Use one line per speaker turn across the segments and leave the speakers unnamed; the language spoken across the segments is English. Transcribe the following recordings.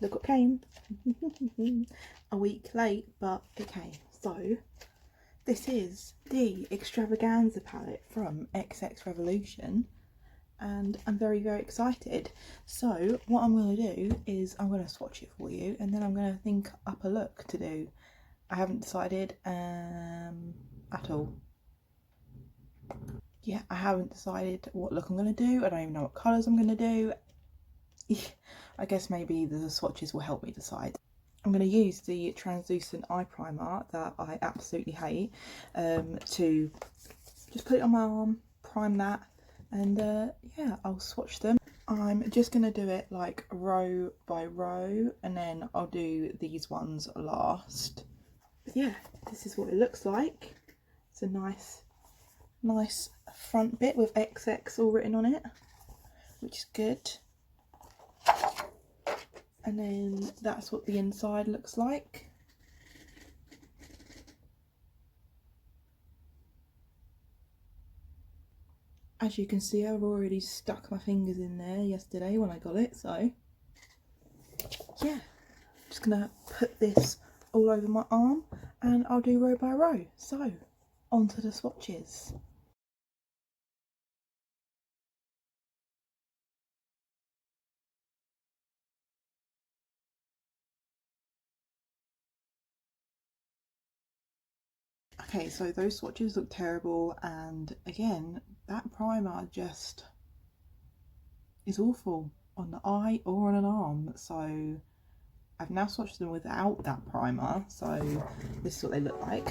look what came. A week late, but it came. So this is the Xtravaganza palette from XX Revolution, and I'm very, very excited. So what I'm going to do is I'm going to swatch it for you, and then I'm going to think up a look to do. I haven't decided at all. Yeah, I haven't decided what look I'm going to do. I don't even know what colours I'm going to do. I guess maybe the swatches will help me decide. I'm going to use the translucent eye primer that I absolutely hate to just put it on my arm, prime that, and yeah, I'll swatch them. I'm just going to do it like row by row, and then I'll do these ones last. But yeah, this is what it looks like. It's a nice front bit with XX all written on it, which is good. And then that's what the inside looks like. As you can see, I've already stuck my fingers in there yesterday when I got it, so yeah, just gonna put this all over my arm and I'll do row by row. So on to the swatches. Okay, so those swatches look terrible, and again, that primer just is awful on the eye or on an arm. So I've now swatched them without that primer, so this is what they look like.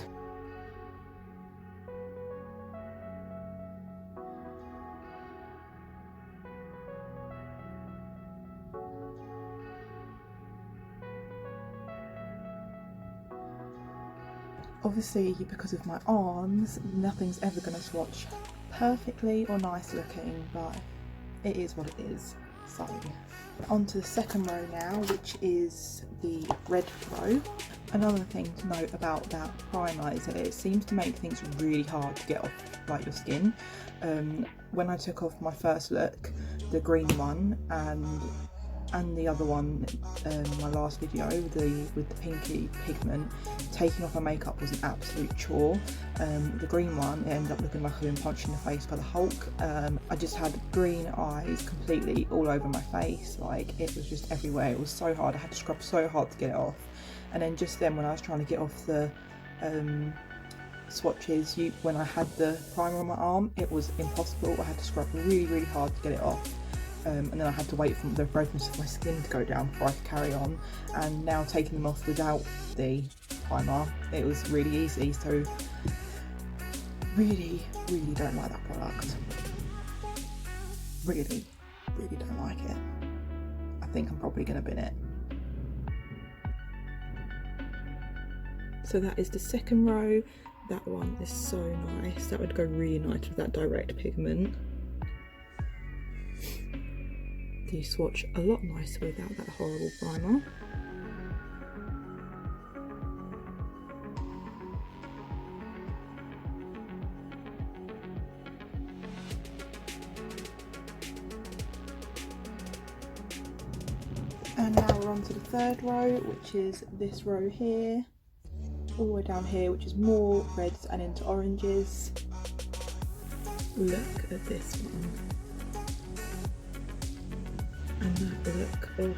Obviously, because of my arms, nothing's ever going to swatch perfectly or nice looking, but it is what it is. So on to the second row now, which is the red row. Another thing to note about that primer is that it seems to make things really hard to get off like your skin. When I took off my first look, the green one, and the other one, my last video, with the pinky pigment, taking off my makeup was an absolute chore. The green one, it ended up looking like I'd been punched in the face by the Hulk. I just had green eyes completely all over my face, like it was just everywhere. It was so hard, I had to scrub so hard to get it off. And then just then when I was trying to get off the swatches, when I had the primer on my arm, it was impossible. I had to scrub really, really hard to get it off. And then I had to wait for the brightness of my skin to go down before I could carry on. And now taking them off without the primer, it was really easy. So really, really don't like that product. Really, really don't like it. I think I'm probably going to bin it. So that is the second row. That one is so nice. That would go really nice with that direct pigment. You swatch a lot nicer without that horrible primer. And now we're on to the third row, which is this row here, all the way down here, which is more reds and into oranges. Look at this one. And that look, oh.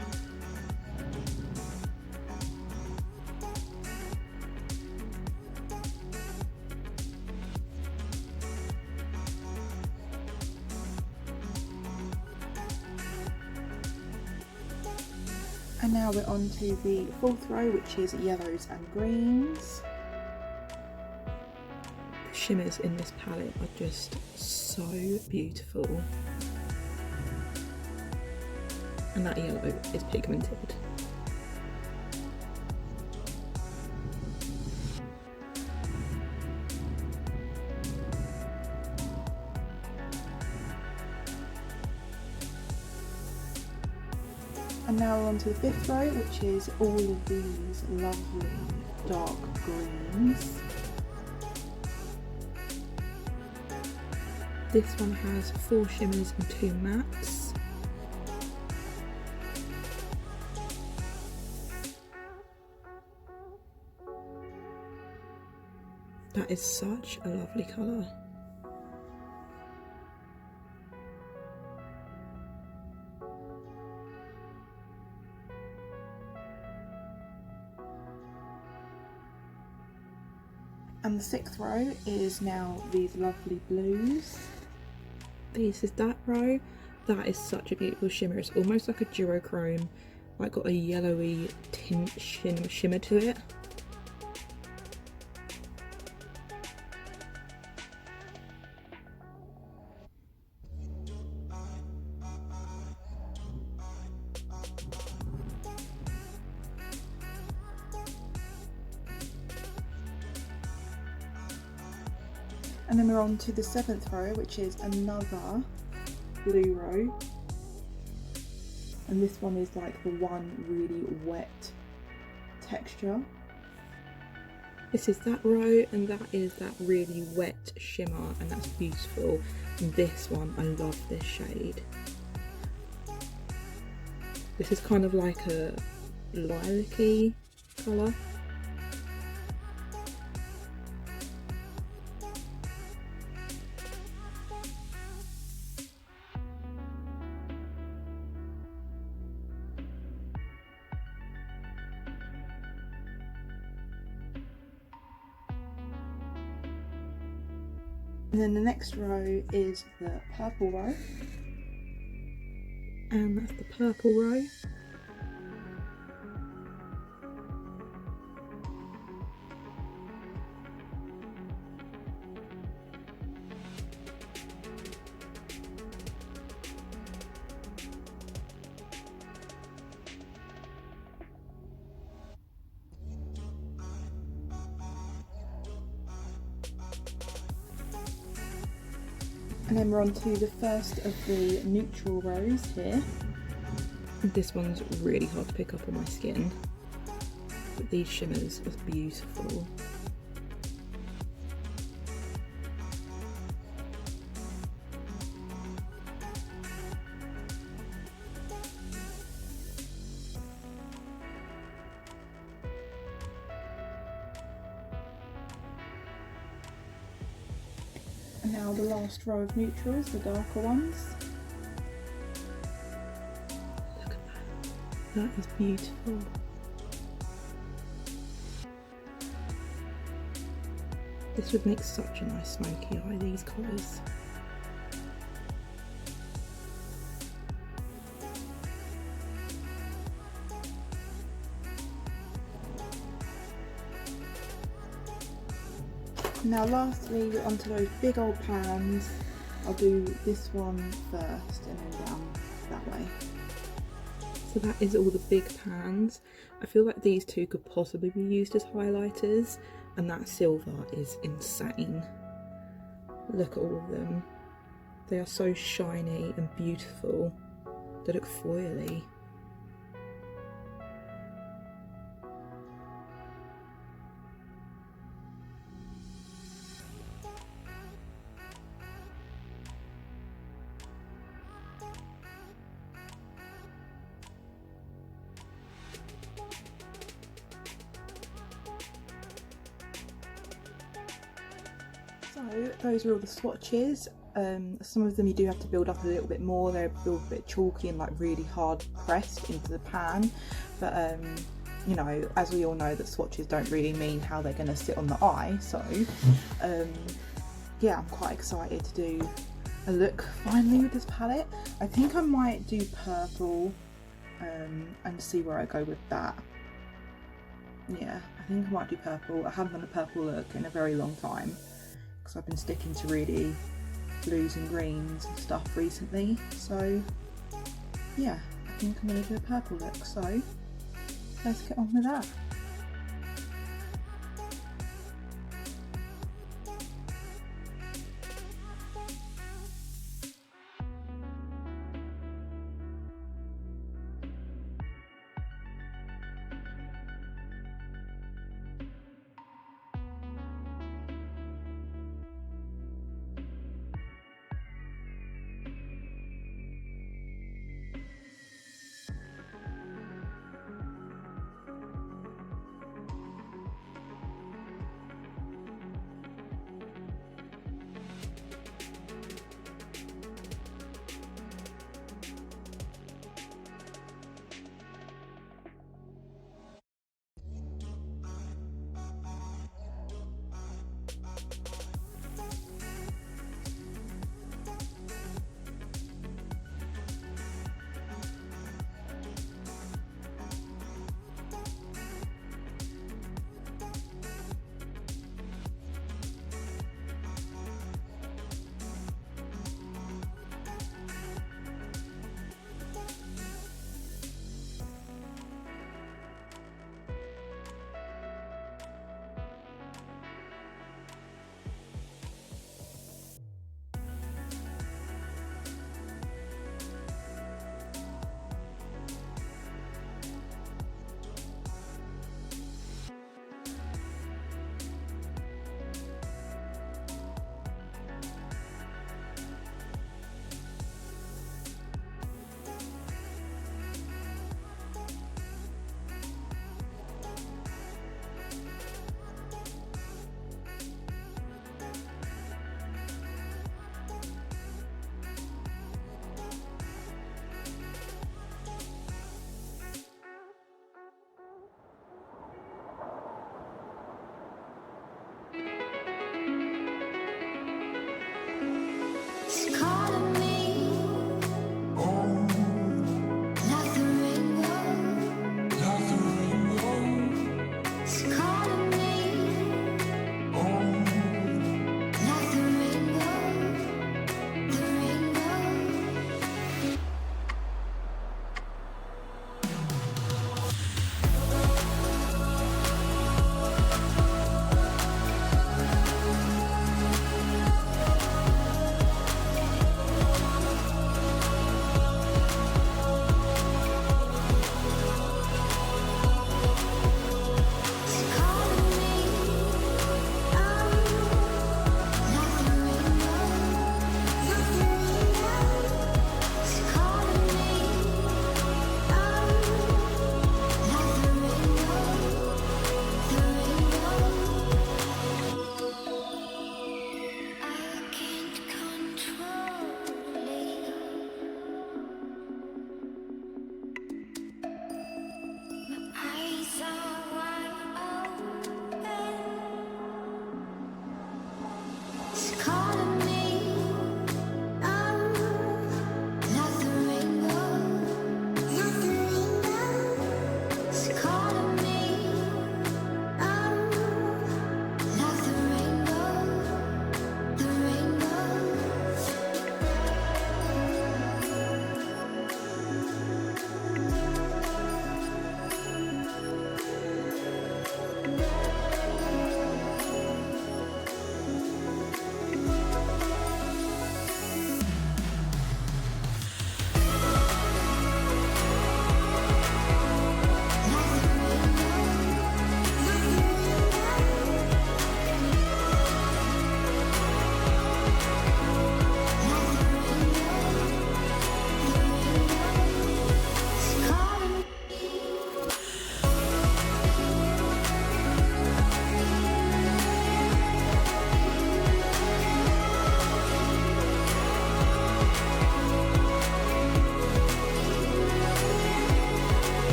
And now we're on to the fourth row, which is yellows and greens. The shimmers in this palette are just so beautiful. And that yellow is pigmented. And now we're on to the fifth row, which is all of these lovely dark greens. This one has 4 shimmers and 2 mattes. That is such a lovely colour. And the 6th row is now these lovely blues. This is that row. That is such a beautiful shimmer. It's almost like a duochrome, like got a yellowy tint shimmer to it. And then we're on to the 7th row, which is another blue row. And this one is like the one really wet texture. This is that row, and that is that really wet shimmer, and that's beautiful. And this one, I love this shade. This is kind of like a lilac-y colour. And then the next row is the purple row, and that's the purple row. And then we're on to the first of the neutral rows here. This one's really hard to pick up on my skin, but these shimmers are beautiful. And now the last row of neutrals, the darker ones. Look at that. That is beautiful. This would make such a nice smoky eye, these colours. Now lastly, we're onto those big old pans. I'll do this one first and then down that way. So that is all the big pans. I feel like these two could possibly be used as highlighters, and that silver is insane. Look at all of them. They are so shiny and beautiful. They look foily. So those are all the swatches. Some of them you do have to build up a little bit more. They're built a bit chalky and like really hard pressed into the pan. But you know, as we all know, that swatches don't really mean how they're going to sit on the eye. So yeah, I'm quite excited to do a look finally with this palette. I think I might do purple and see where I go with that. Yeah, I think I might do purple. I haven't done a purple look in a very long time, because I've been sticking to really blues and greens and stuff recently. So yeah, I think I'm going to do a purple look, so let's get on with that.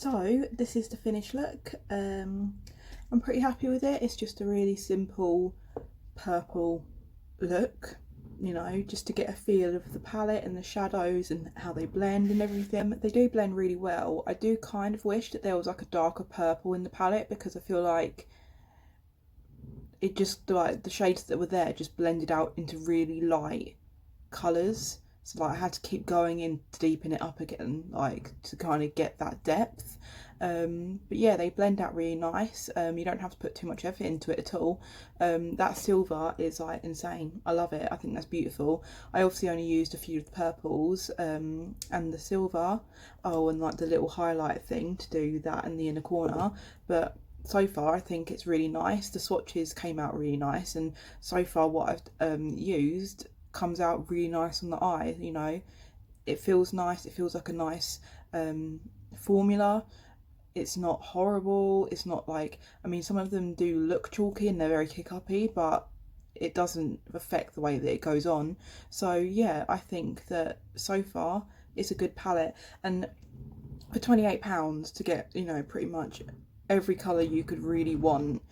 So this is the finished look. I'm pretty happy with it. It's just a really simple purple look, you know, just to get a feel of the palette and the shadows and how they blend and everything. They do blend really well. I do kind of wish that there was like a darker purple in the palette, because I feel like it just, like, the shades that were there just blended out into really light colours. So like I had to keep going in to deepen it up again, like to kind of get that depth. But yeah, they blend out really nice. You don't have to put too much effort into it at all. That silver is like insane. I love it. I think that's beautiful. I obviously only used a few of the purples and the silver. Oh, and like the little highlight thing to do that in the inner corner. But so far I think it's really nice. The swatches came out really nice, and so far what I've used comes out really nice on the eye. You know, it feels nice. It feels like a nice formula. It's not horrible. It's not like, I mean, some of them do look chalky and they're very kick-uppy, but it doesn't affect the way that it goes on. So yeah, I think that so far it's a good palette, and for £28 to get, you know, pretty much every colour you could really want.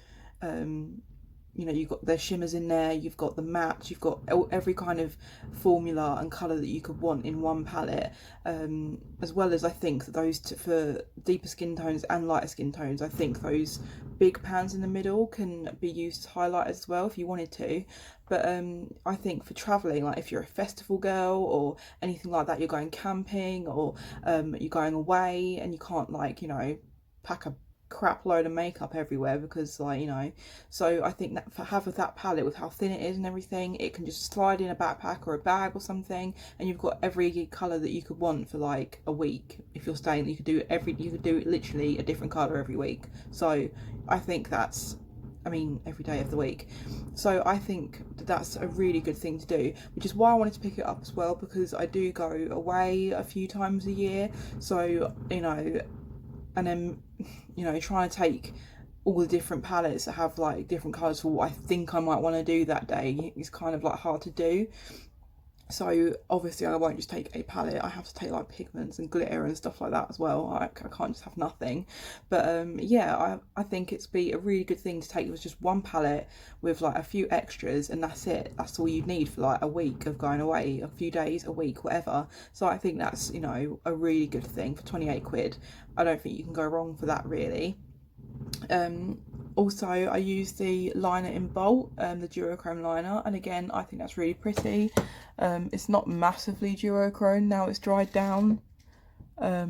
You know, you've got the shimmers in there, you've got the mattes, you've got every kind of formula and colour that you could want in one palette. As well as, I think that those for deeper skin tones and lighter skin tones, I think those big pans in the middle can be used as highlighters as well if you wanted to. But I think for travelling, like if you're a festival girl or anything like that, you're going camping or you're going away and you can't, like, you know, pack a crap load of makeup everywhere, because, like, you know, so I think that for having that palette with how thin it is and everything, it can just slide in a backpack or a bag or something, and you've got every colour that you could want for like a week. If you're staying, you could do literally a different colour every week. So I think that's, I mean, every day of the week. So I think that's a really good thing to do, which is why I wanted to pick it up as well, because I do go away a few times a year. So, you know, and then, you know, trying to take all the different palettes that have like different colours for what I think I might want to do that day is kind of like hard to do. So obviously I won't just take a palette, I have to take like pigments and glitter and stuff like that as well. I can't just have nothing. But yeah, I think it's be a really good thing to take with just one palette with like a few extras, and that's it. That's all you need for like a week of going away, a few days, a week, whatever. So I think that's, you know, a really good thing for 28 quid. I don't think you can go wrong for that, really. Also, I used the liner in Bolt, the duochrome liner, and again, I think that's really pretty. It's not massively duochrome now it's dried down. Yeah,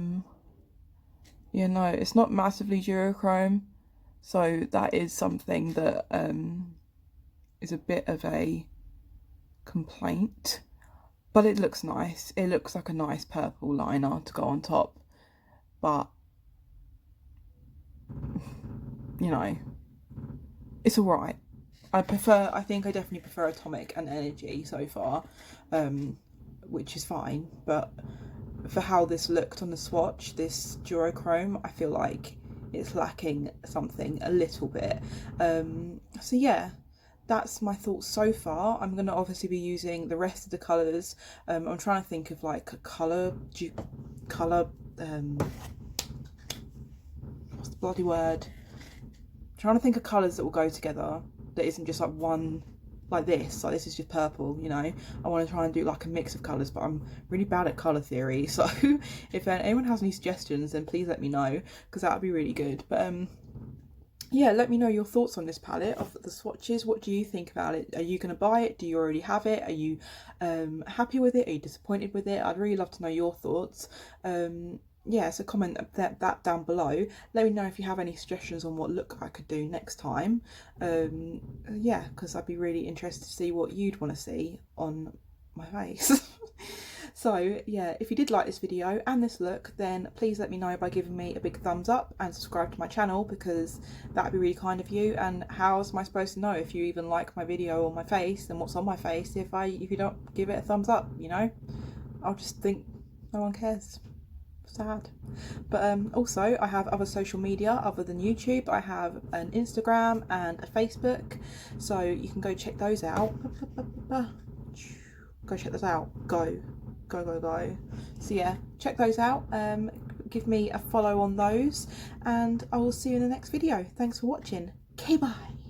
no, it's not massively duochrome, so that is something that is a bit of a complaint, but it looks nice. It looks like a nice purple liner to go on top, but you know, it's alright. I think I definitely prefer Atomic and Energy so far, which is fine, but for how this looked on the swatch, this duochrome, I feel like it's lacking something a little bit. So yeah, that's my thoughts so far. I'm going to obviously be using the rest of the colours. I'm trying to think of like colour, what's the bloody word? Trying to think of colours that will go together that isn't just like one, like this is just purple, you know. I want to try and do like a mix of colours, but I'm really bad at colour theory, so if anyone has any suggestions then please let me know, because that would be really good. But yeah, let me know your thoughts on this palette of the swatches. What do you think about it? Are you going to buy it? Do you already have it? Are you happy with it? Are you disappointed with it? I'd really love to know your thoughts. Yeah, so comment that down below. Let me know if you have any suggestions on what look I could do next time. Yeah, because I'd be really interested to see what you'd want to see on my face. So yeah, if you did like this video and this look, then please let me know by giving me a big thumbs up and subscribe to my channel, because that would be really kind of you. And how else am I supposed to know if you even like my video or my face and what's on my face if you don't give it a thumbs up, you know? I'll just think no one cares. Sad. But also I have other social media other than YouTube. I have an Instagram and a Facebook, so you can go check those out. Go check those out. Go. So yeah, check those out. give me a follow on those, and I will see you in the next video. Thanks for watching. Okay, bye.